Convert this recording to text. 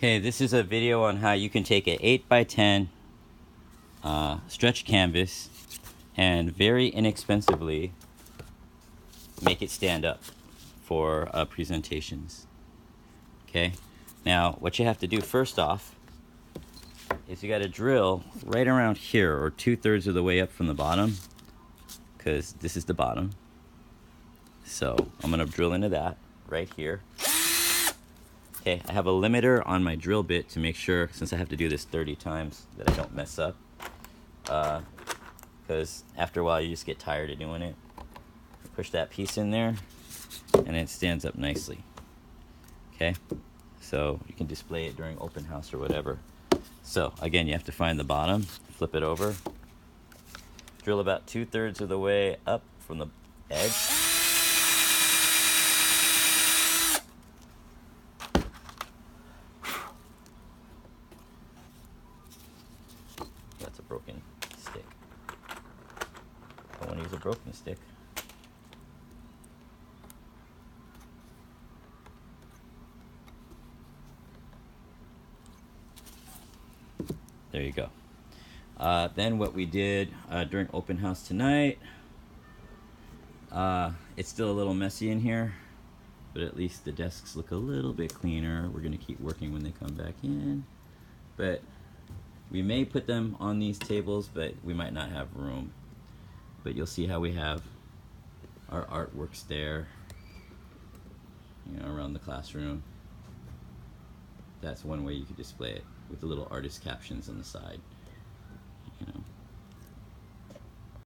Okay, this is a video on how you can take an 8x10 stretch canvas and very inexpensively make it stand up for presentations. Okay, now what you have to do first off is you got to drill right around here, or 2/3 of the way up from the bottom, because this is the bottom. So I'm going to drill into that right here. Okay, I have a limiter on my drill bit to make sure, since I have to do this 30 times, that I don't mess up. Because after a while you just get tired of doing it. Push that piece in there and it stands up nicely. Okay, so you can display it during open house or whatever. So again, you have to find the bottom, flip it over, drill about 2/3 of the way up from the edge. That's a broken stick. I want to use a broken stick. There you go. Then what we did during open house tonight, it's still a little messy in here, but at least the desks look a little bit cleaner. We're going to keep working when they come back in. But we may put them on these tables, but we might not have room. But you'll see how we have our artworks there, you know, around the classroom. That's one way you could display it, with the little artist captions on the side.